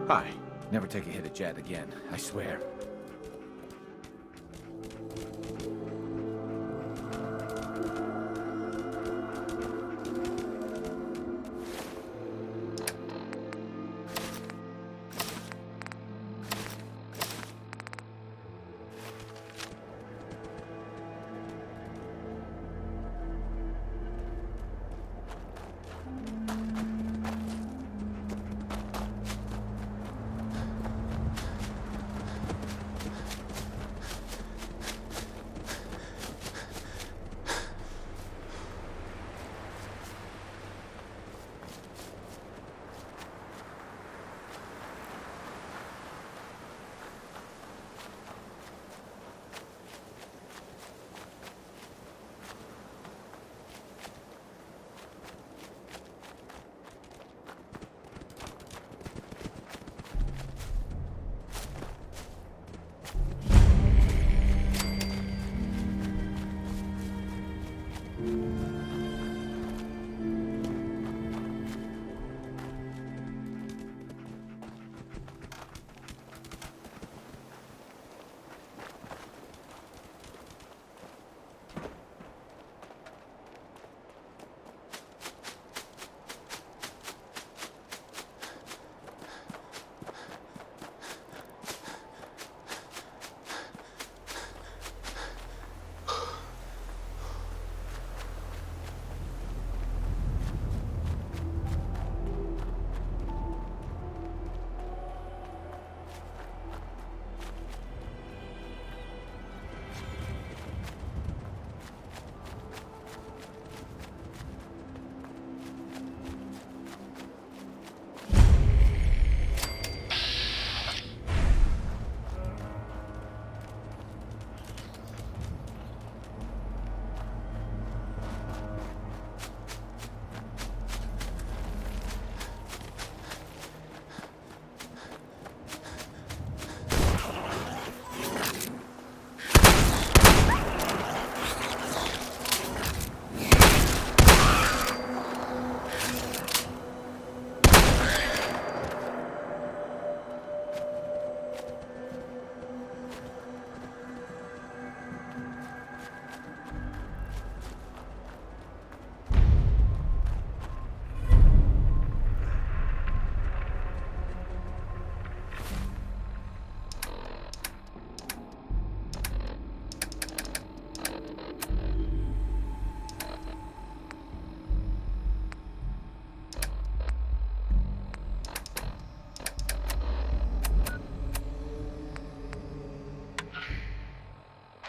Hi. Never take a hit at Jad again, I swear.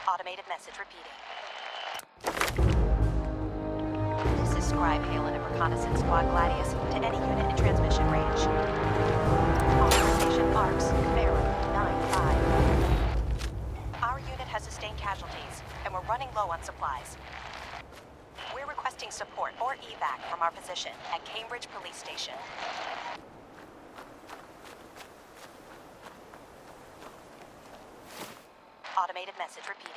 Automated message repeating. This is Scribe Halen of Reconnaissance Squad Gladius to any unit in transmission range. Authorization ARCS, Pharaoh 9-5. Our unit has sustained casualties, and we're running low on supplies. We're requesting support or evac from our position at Cambridge Police Station. Automated message repeating.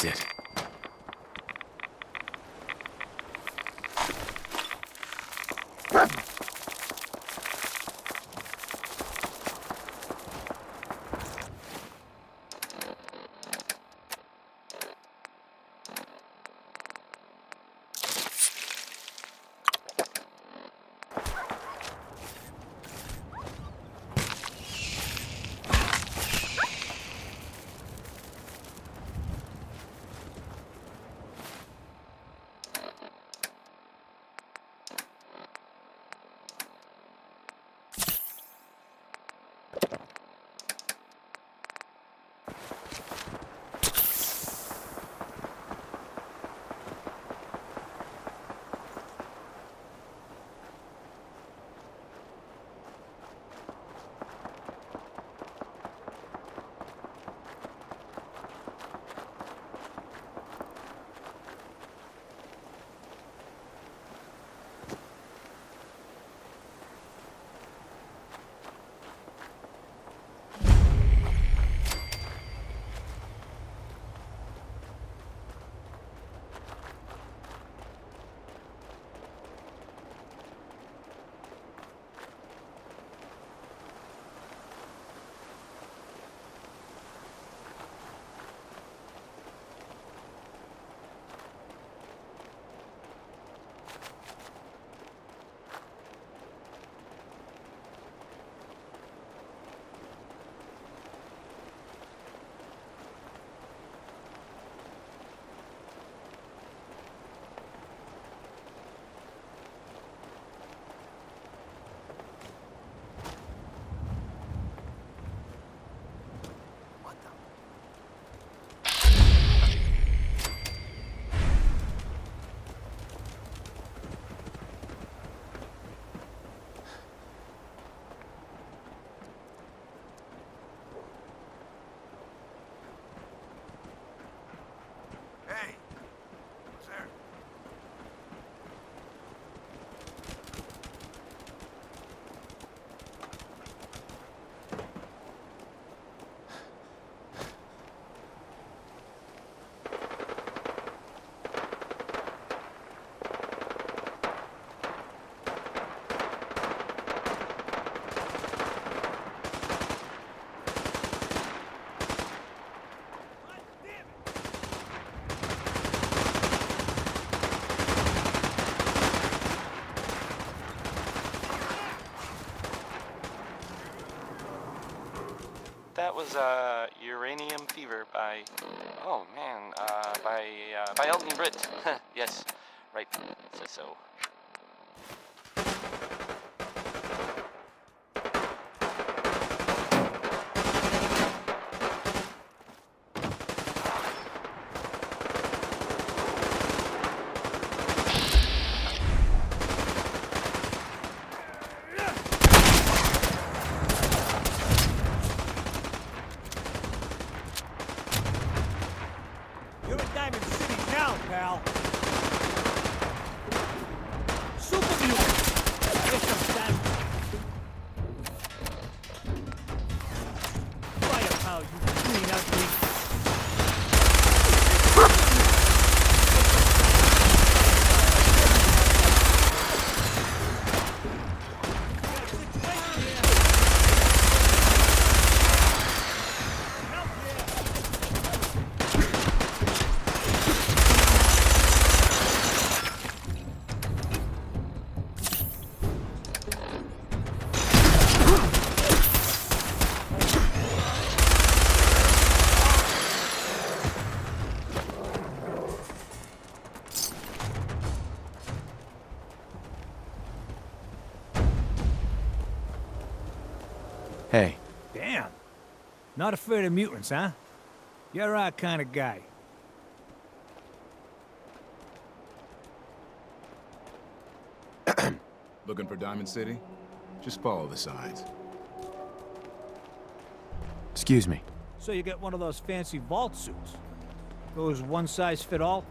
That's it. Hey, who's there? That was Uranium Fever by, oh man, by Elton Britt. Yes, right, says so. You're in Diamond City now, pal. Super mutant. Get some damage. Firepower, you green ugly. Hey, Damn. Not afraid of mutants, huh? You're our kind of guy. Looking for Diamond City? Just follow the signs. excuse me. So you get one of those fancy vault suits. Goes one size fit all?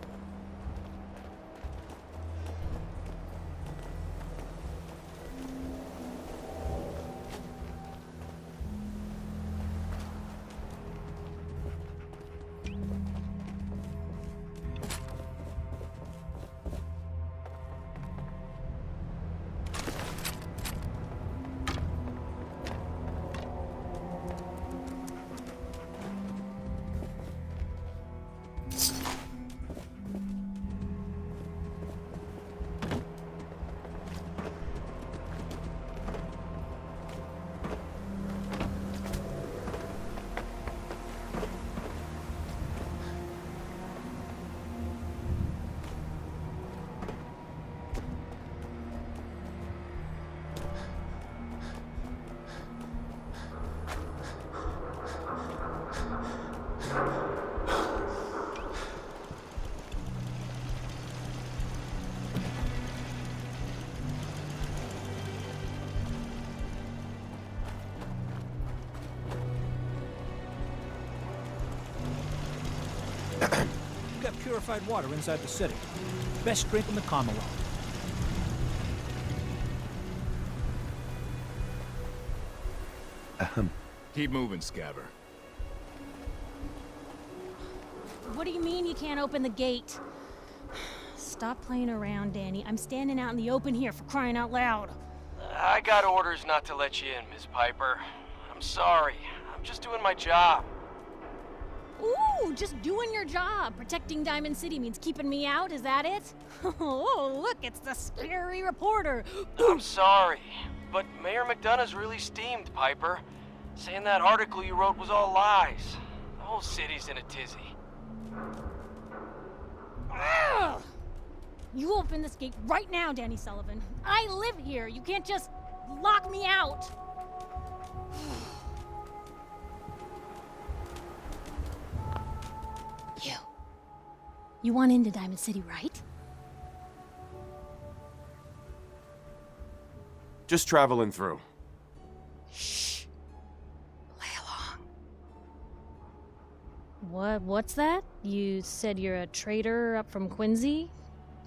You got purified water inside the city. Best drink in the Commonwealth. Keep moving, Scabber. What do you mean you can't open the gate? Stop playing around, Danny. I'm standing out in the open here, for crying out loud. I got orders not to let you in, Miss Piper. I'm sorry. I'm just doing my job. Ooh, just doing your job. Protecting Diamond City means keeping me out, is that it? Oh, look, it's the scary reporter. I'm sorry, but Mayor McDonough's really steamed, Piper. Saying that article you wrote was all lies. The whole city's in a tizzy. Ugh! You open this gate right now, Danny Sullivan. I live here. You can't just lock me out. You want into Diamond City, right? Just traveling through. Shh. Play along. What's that? You said you're a trader up from Quincy?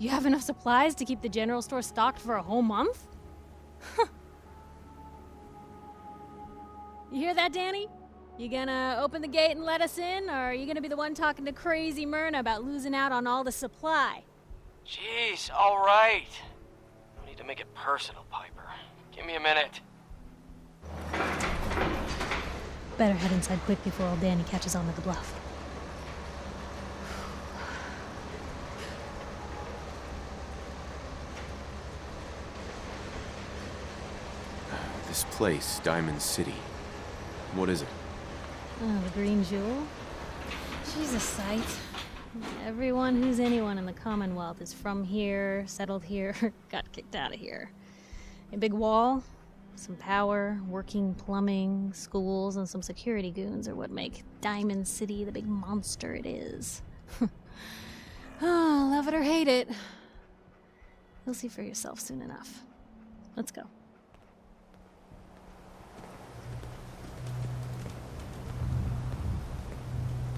You have enough supplies to keep the general store stocked for a whole month? You hear that, Danny? You gonna open the gate and let us in, or are you gonna be the one talking to crazy Myrna about losing out on all the supply? Jeez, all right. No need to make it personal, Piper. Give me a minute. Better head inside quick before old Danny catches on to the bluff. This place, Diamond City. What is it? Oh, the Green Jewel? She's a sight. Everyone who's anyone in the Commonwealth is from here, settled here, got kicked out of here. A big wall, some power, working plumbing, schools, and some security goons are what make Diamond City the big monster it is. Oh, love it or hate it. You'll see for yourself soon enough. Let's go.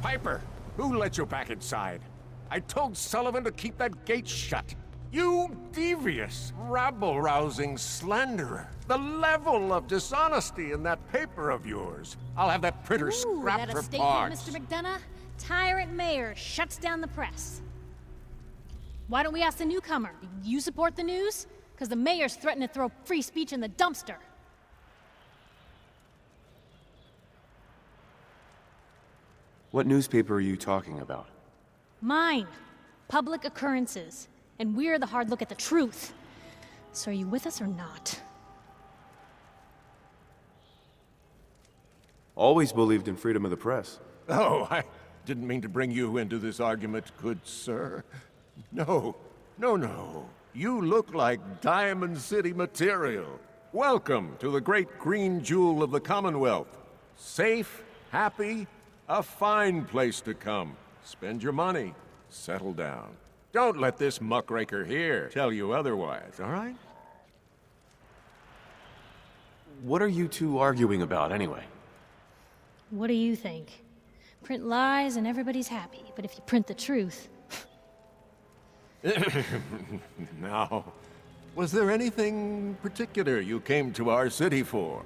Piper, who let you back inside? I told Sullivan to keep that gate shut. You devious, rabble-rousing slanderer. The level of dishonesty in that paper of yours. I'll have that printer scrapped that for a statement, parts. Mr. McDonough? Tyrant mayor shuts down the press. Why don't we ask the newcomer? You support the news? Because the mayor's threatened to throw free speech in the dumpster. What newspaper are you talking about? Mine. Public Occurrences. And we're the hard look at the truth. So are you with us or not? Always believed in freedom of the press. Oh, I didn't mean to bring you into this argument, good sir. No. You look like Diamond City material. Welcome to the great green jewel of the Commonwealth. Safe, happy, a fine place to come. Spend your money, settle down. Don't let this muckraker here tell you otherwise, all right? What are you two arguing about, anyway? What do you think? Print lies and everybody's happy, but if you print the truth... Now, was there anything particular you came to our city for?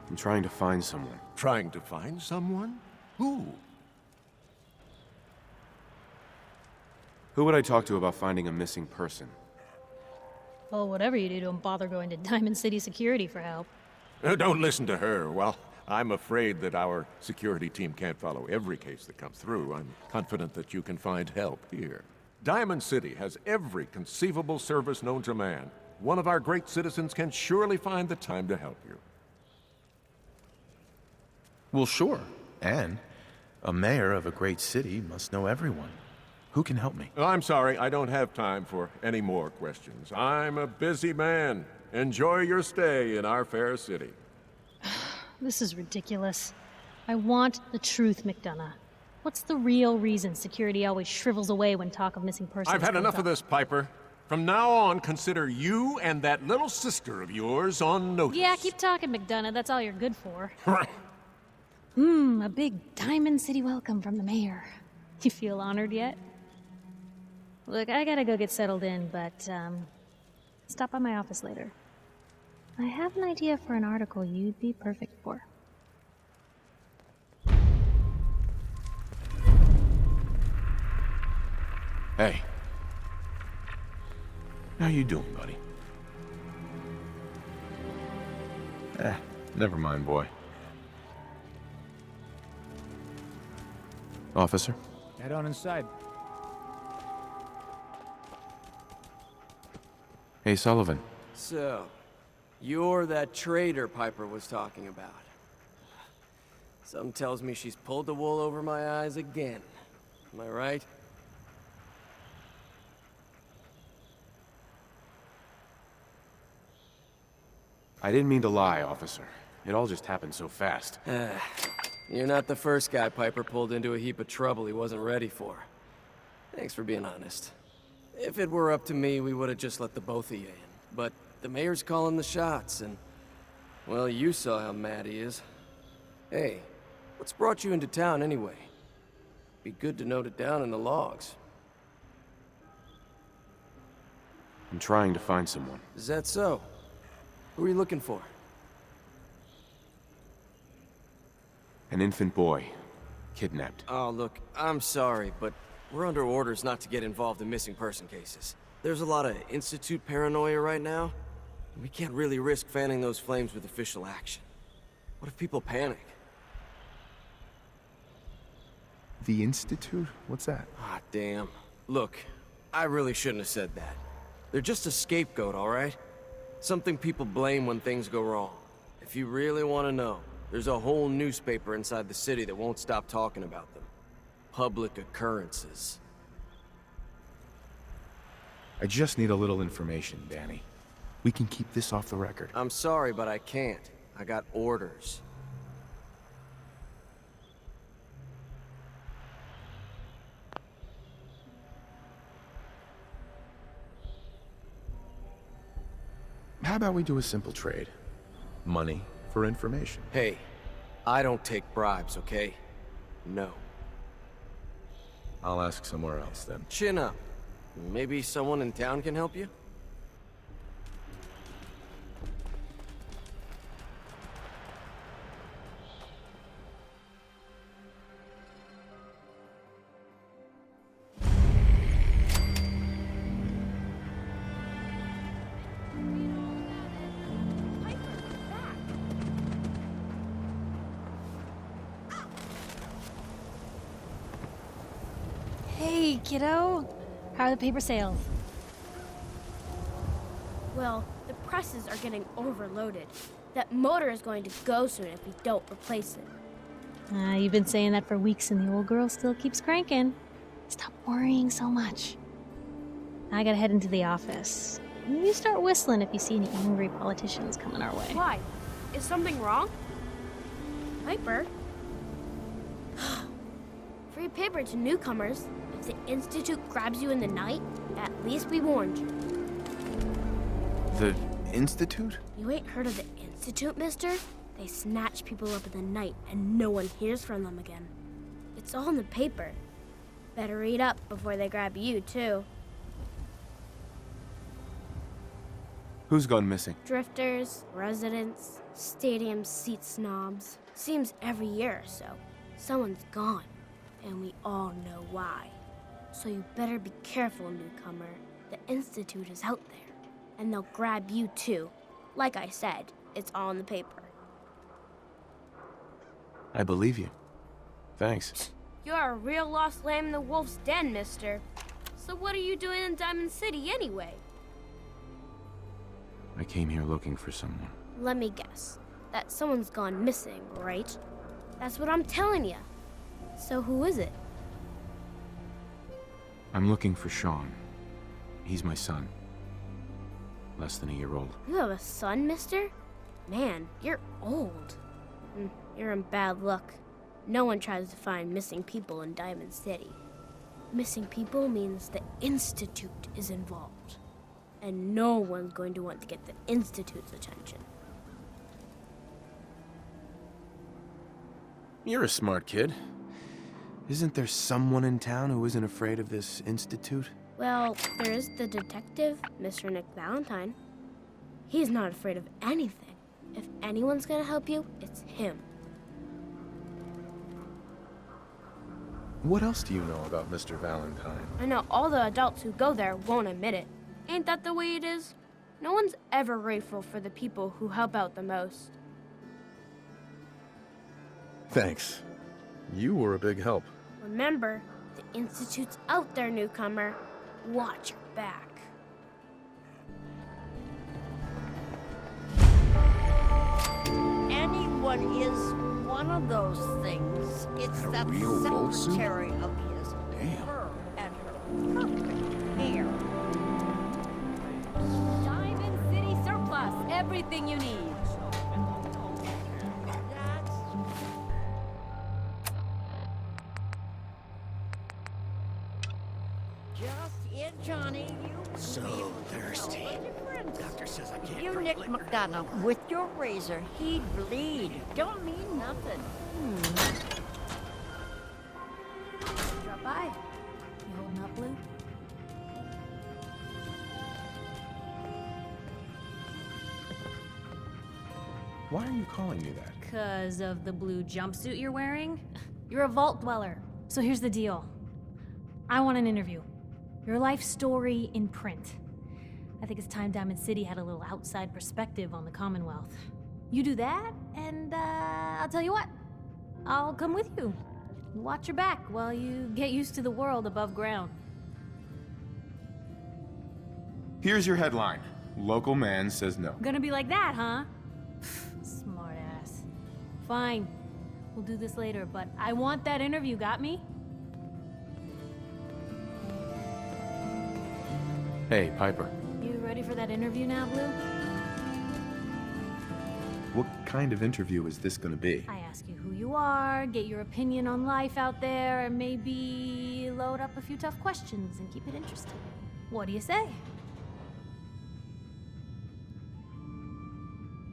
I'm trying to find someone. Trying to find someone? Who? Who would I talk to about finding a missing person? Well, whatever you do, don't bother going to Diamond City Security for help. Don't listen to her. Well, I'm afraid that our security team can't follow every case that comes through. I'm confident that you can find help here. Diamond City has every conceivable service known to man. One of our great citizens can surely find the time to help you. Well, sure. And a mayor of a great city must know everyone. Who can help me? Oh, I'm sorry, I don't have time for any more questions. I'm a busy man. Enjoy your stay in our fair city. This is ridiculous. I want the truth, McDonough. What's the real reason security always shrivels away when talk of missing persons I've had comes enough up? of this, Piper. From now on, consider you and that little sister of yours on notice. Yeah, keep talking, McDonough. That's all you're good for. A big Diamond City welcome from the mayor. You feel honored yet? Look, I gotta go get settled in, but, stop by my office later. I have an idea for an article you'd be perfect for. Hey. How you doing, buddy? Never mind, boy. Officer? Head on inside. Hey, Sullivan. So, you're that traitor Piper was talking about. Something tells me she's pulled the wool over my eyes again. Am I right? I didn't mean to lie, officer. It all just happened so fast. You're not the first guy Piper pulled into a heap of trouble he wasn't ready for. Thanks for being honest. If it were up to me, we would have just let the both of you in. But the mayor's calling the shots, and... well, you saw how mad he is. Hey, what's brought you into town anyway? Be good to note it down in the logs. I'm trying to find someone. Is that so? Who are you looking for? An infant boy. Kidnapped. Oh, look, I'm sorry, but we're under orders not to get involved in missing person cases. There's a lot of Institute paranoia right now. We can't really risk fanning those flames with official action. What if people panic? The Institute? What's that? Ah, damn. Look, I really shouldn't have said that. They're just a scapegoat, all right? Something people blame when things go wrong. If you really want to know, there's a whole newspaper inside the city that won't stop talking about them. Public occurrences. I just need a little information, Danny. We can keep this off the record. I'm sorry, but I can't. I got orders. How about we do a simple trade? Money for information. Hey, I don't take bribes, okay? No. I'll ask somewhere else then. Chin up. Maybe someone in town can help you? Hey, kiddo. How are the paper sales? Well, the presses are getting overloaded. That motor is going to go soon if we don't replace it. You've been saying that for weeks and the old girl still keeps cranking. Stop worrying so much. I gotta head into the office. You start whistling if you see any angry politicians coming our way. Why? Is something wrong? Piper? Free paper to newcomers. If the Institute grabs you in the night, at least we warned you. The Institute? You ain't heard of the Institute, mister? They snatch people up in the night and no one hears from them again. It's all in the paper. Better read up before they grab you, too. Who's gone missing? Drifters, residents, stadium seat snobs. Seems every year or so, someone's gone, and we all know why. So you better be careful, newcomer. The Institute is out there, and they'll grab you too. Like I said, it's all in the paper. I believe you. Thanks. You're a real lost lamb in the wolf's den, mister. So what are you doing in Diamond City anyway? I came here looking for someone. Let me guess. That someone's gone missing, right? That's what I'm telling you. So who is it? I'm looking for Sean. He's my son. Less than a year old. You have a son, mister? Man, you're old. You're in bad luck. No one tries to find missing people in Diamond City. Missing people means the Institute is involved. And no one's going to want to get the Institute's attention. You're a smart kid. Isn't there someone in town who isn't afraid of this institute? Well, there's the detective, Mr. Nick Valentine. He's not afraid of anything. If anyone's gonna help you, it's him. What else do you know about Mr. Valentine? I know all the adults who go there won't admit it. Ain't that the way it is? No one's ever grateful for the people who help out the most. Thanks. You were a big help. Remember, the Institute's out there, newcomer. Watch your back. Anyone is one of those things. It's that real boat suit? secretary of his. Damn. Her and her perfect hair. Diamond City Surplus. Everything you need. Just it, Johnny. You So thirsty. Doctor says I can't. You, Nick McDonough, with your razor, he'd bleed. Don't mean nothing. Drop by. You holding up, Blue? Why are you calling me that? Because of the blue jumpsuit you're wearing? You're a vault dweller. So here's the deal. I want an interview. Your life story in print. I think it's time Diamond City had a little outside perspective on the Commonwealth. You do that, and I'll tell you what. I'll come with you. Watch your back while you get used to the world above ground. Here's your headline. Local man says no. Gonna be like that, huh? Smart ass. Fine. We'll do this later, but I want that interview, got me? Hey, Piper. You ready for that interview now, Blue? What kind of interview is this gonna be? I ask you who you are, get your opinion on life out there, and maybe load up a few tough questions and keep it interesting. What do you say?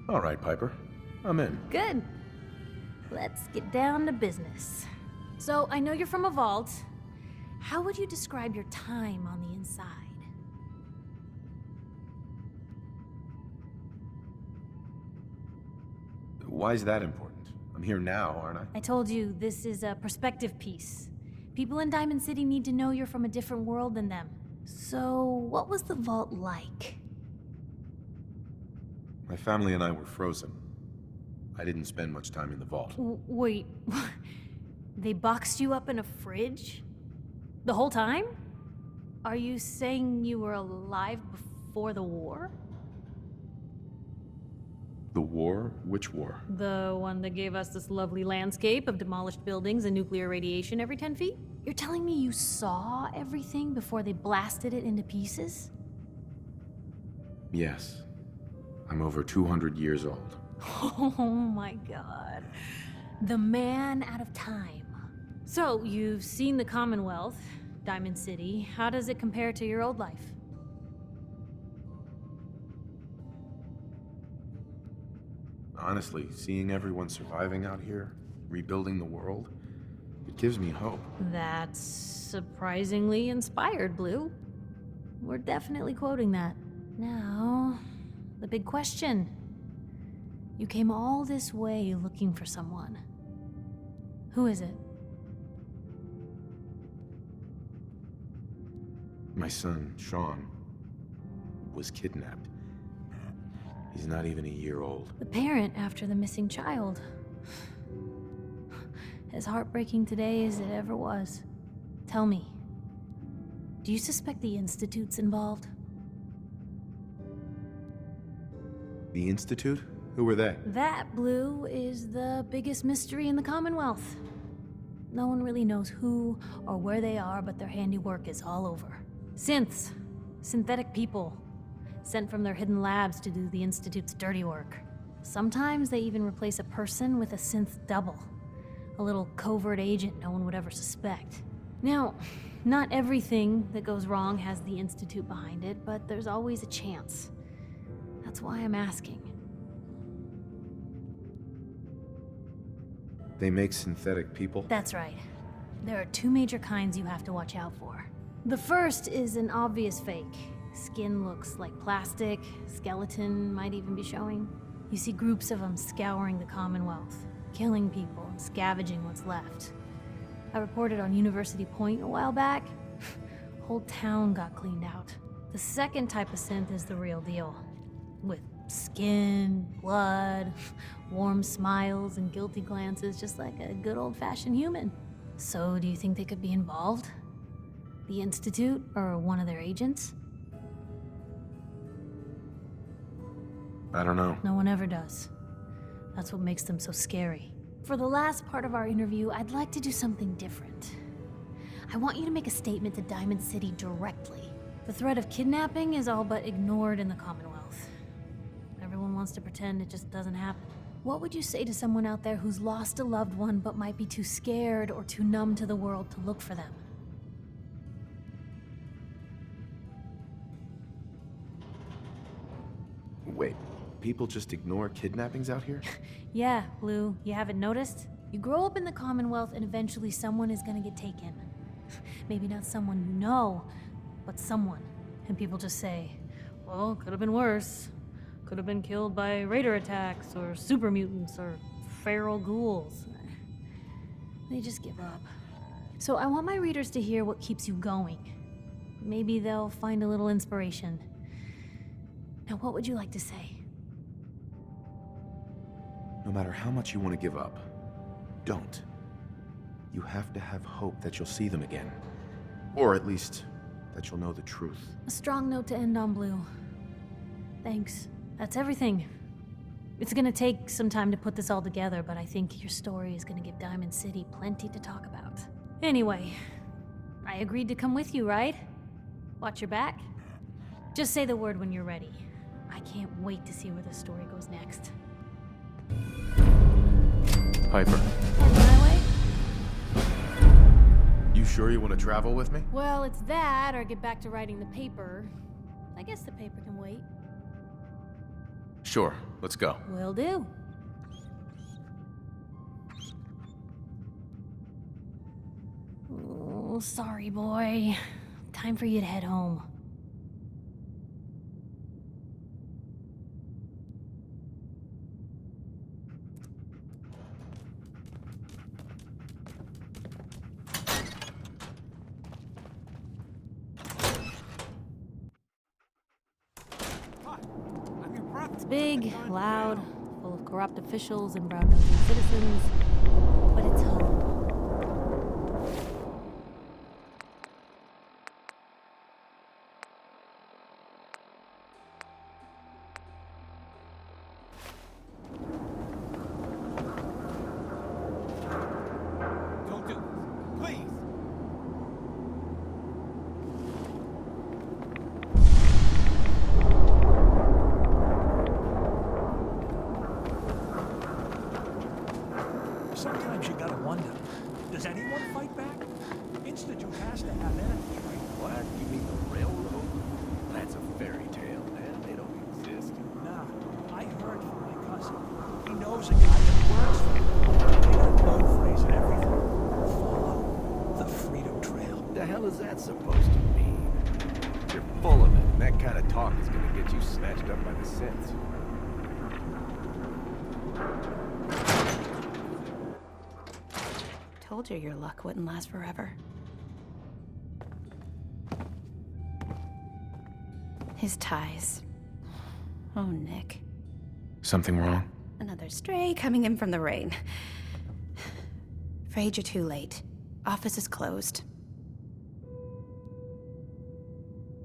All right, Piper. I'm in. Good. Let's get down to business. So, I know you're from a vault. How would you describe your time on the inside? Why is that important? I'm here now, aren't I? I told you, this is a perspective piece. People in Diamond City need to know you're from a different world than them. So, what was the vault like? My family and I were frozen. I didn't spend much time in the vault. Wait, they boxed you up in a fridge? The whole time? Are you saying you were alive before the war? The war? Which war? The one that gave us this lovely landscape of demolished buildings and nuclear radiation every 10 feet? You're telling me you saw everything before they blasted it into pieces? Yes. I'm over 200 years old. Oh my god. The man out of time. So, you've seen the Commonwealth, Diamond City. How does it compare to your old life? Honestly, seeing everyone surviving out here, rebuilding the world, it gives me hope. That's surprisingly inspired, Blue. We're definitely quoting that. Now, the big question. You came all this way looking for someone. Who is it? My son, Sean, was kidnapped. He's not even a year old. The parent after the missing child. As heartbreaking today as it ever was. Tell me, do you suspect the Institute's involved? The Institute? Who were they? That, Blue, is the biggest mystery in the Commonwealth. No one really knows who or where they are, but their handiwork is all over. Synths. Synthetic people. Sent from their hidden labs to do the Institute's dirty work. Sometimes they even replace a person with a synth double. A little covert agent no one would ever suspect. Now, not everything that goes wrong has the Institute behind it, but there's always a chance. That's why I'm asking. They make synthetic people? That's right. There are two major kinds you have to watch out for. The first is an obvious fake. Skin looks like plastic, skeleton might even be showing. You see groups of them scouring the Commonwealth, killing people and scavenging what's left. I reported on University Point a while back. Whole town got cleaned out. The second type of synth is the real deal. With skin, blood, warm smiles, and guilty glances, just like a good old-fashioned human. So, do you think they could be involved? The Institute, or one of their agents? I don't know. No one ever does. That's what makes them so scary. For the last part of our interview, I'd like to do something different. I want you to make a statement to Diamond City directly. The threat of kidnapping is all but ignored in the Commonwealth. Everyone wants to pretend it just doesn't happen. What would you say to someone out there who's lost a loved one but might be too scared or too numb to the world to look for them? Wait, people just ignore kidnappings out here? Yeah, Blue, you haven't noticed? You grow up in the Commonwealth and eventually someone is gonna get taken. Maybe not someone you know, but someone. And people just say, well, could have been worse. Could have been killed by raider attacks, or super mutants, or feral ghouls. They just give up. So I want my readers to hear what keeps you going. Maybe they'll find a little inspiration. Now, what would you like to say? No matter how much you want to give up, don't. You have to have hope that you'll see them again. Or at least, that you'll know the truth. A strong note to end on, Blue. Thanks. That's everything. It's gonna take some time to put this all together, but I think your story is gonna give Diamond City plenty to talk about. Anyway, I agreed to come with you, right? Watch your back? Just say the word when you're ready. I can't wait to see where the story goes next. Piper. Heading my way? You sure you want to travel with me? Well, it's that, or get back to writing the paper. I guess the paper can wait. Sure, let's go. Will do. Oh, sorry, boy. Time for you to head home. It's big, loud, full of corrupt officials and brown-nosing citizens, but it's home. Don't do this. Please. Sometimes you gotta wonder, does anyone fight back? Institute has to have enemies, right? What? You mean the railroad? That's a fairy tale, man. They don't exist. Nah, I heard from my cousin. He knows a guy that works for him. They got a code phrase and everything. Follow the Freedom Trail. The hell is that supposed to mean? You're full of it, and that kind of talk is gonna get you snatched up by the synths. Told you your luck wouldn't last forever. His ties. Oh, Nick. Something wrong? Another stray coming in from the rain. Afraid you're too late. Office is closed.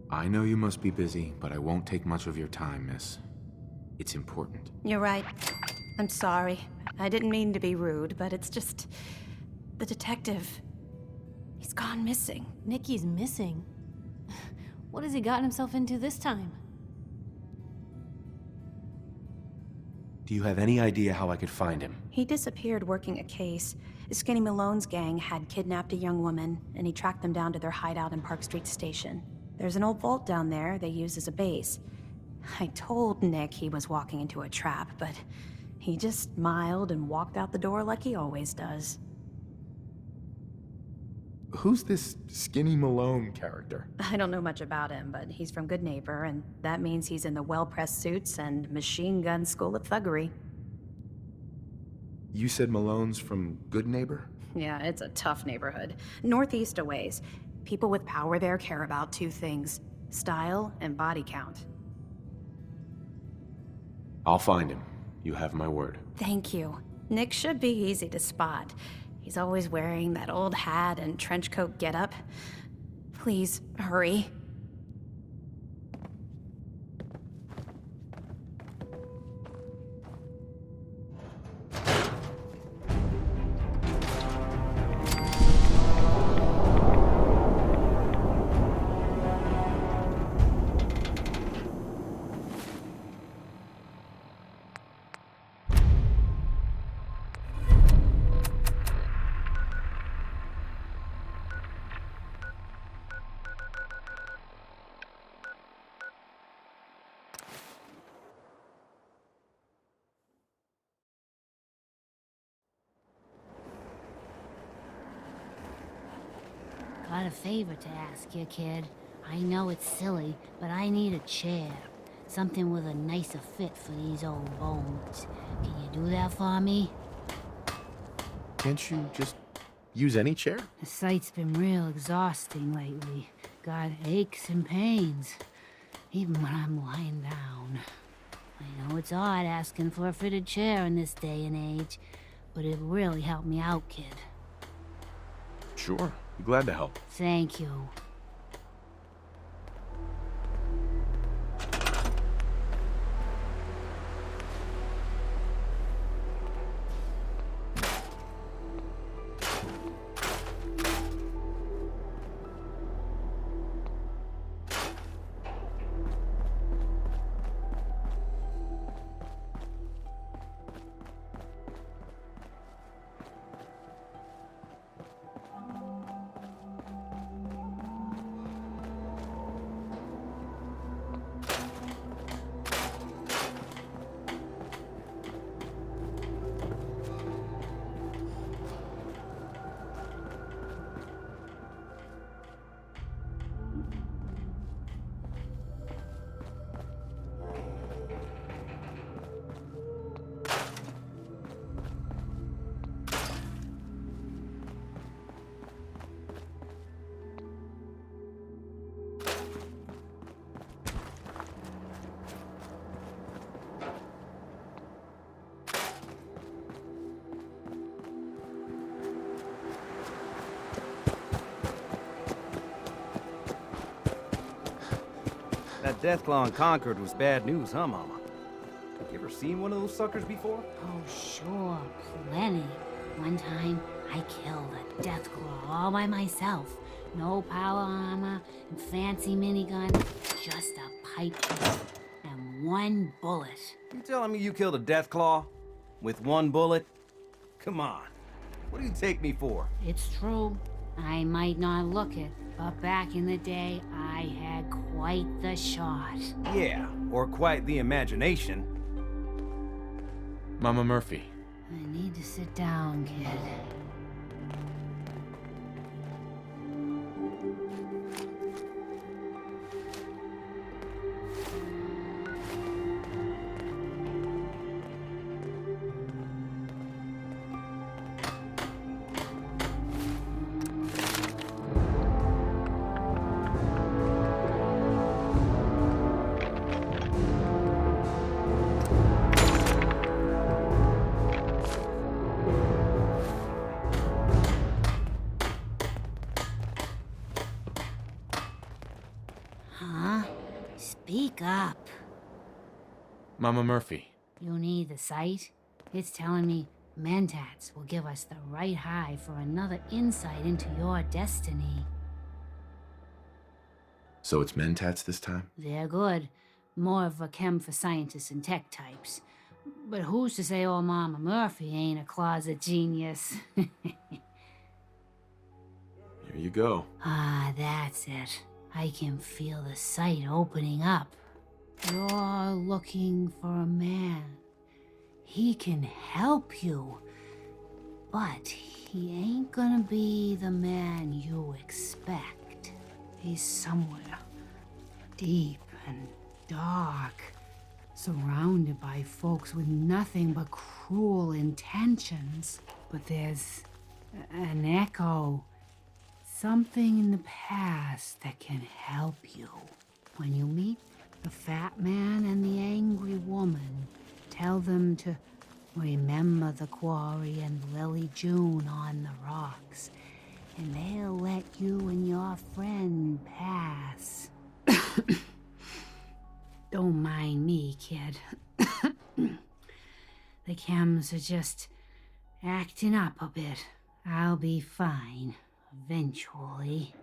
I know you must be busy, but I won't take much of your time, miss. It's important. You're right. I'm sorry. I didn't mean to be rude, but it's just... the detective. He's gone missing. Nicky's missing? What has he gotten himself into this time? Do you have any idea how I could find him? He disappeared working a case. Skinny Malone's gang had kidnapped a young woman, and he tracked them down to their hideout in Park Street Station. There's an old vault down there they use as a base. I told Nick he was walking into a trap, but He just smiled and walked out the door like he always does. Who's this Skinny Malone character? I don't know much about him, but he's from Good Neighbor, and that means he's in the well-pressed suits and machine gun school of thuggery. You said Malone's from Good Neighbor? Yeah, it's a tough neighborhood. Northeast a ways. People with power there care about two things: style and body count. I'll find him. You have my word. Thank you. Nick should be easy to spot. He's always wearing that old hat and trench coat getup. Please, hurry. Got a favor to ask you, kid. I know it's silly, but I need a chair. Something with a nicer fit for these old bones. Can you do that for me? Can't you just use any chair? The site's been real exhausting lately. Got aches and pains. Even when I'm lying down. I know it's odd asking for a fitted chair in this day and age, but it really helped me out, kid. Sure. Be glad to help. Thank you. That Deathclaw in Concord was bad news, huh, Mama? You ever seen one of those suckers before? Oh, sure. Plenty. One time, I killed a Deathclaw all by myself. No power armor and fancy minigun. Just a pipe bomb and one bullet. You telling me you killed a Deathclaw? With one bullet? Come on. What do you take me for? It's true. I might not look it, but back in the day, I had quite the shot. Yeah, or quite the imagination. Mama Murphy. I need to sit down, kid. Huh? Speak up. Mama Murphy. You need the site? It's telling me Mentats will give us the right high for another insight into your destiny. So it's Mentats this time? They're good. More of a chem for scientists and tech types. But who's to say old Mama Murphy ain't a closet genius? Here you go. Ah, that's it. I can feel the sight opening up. You're looking for a man. He can help you, but he ain't gonna be the man you expect. He's somewhere deep and dark, surrounded by folks with nothing but cruel intentions. But there's an echo, something in the past that can help you. When you meet the fat man and the angry woman, tell them to remember the quarry and Lily June on the rocks, and they'll let you and your friend pass. Don't mind me, kid. The chems are just acting up a bit. I'll be fine, eventually.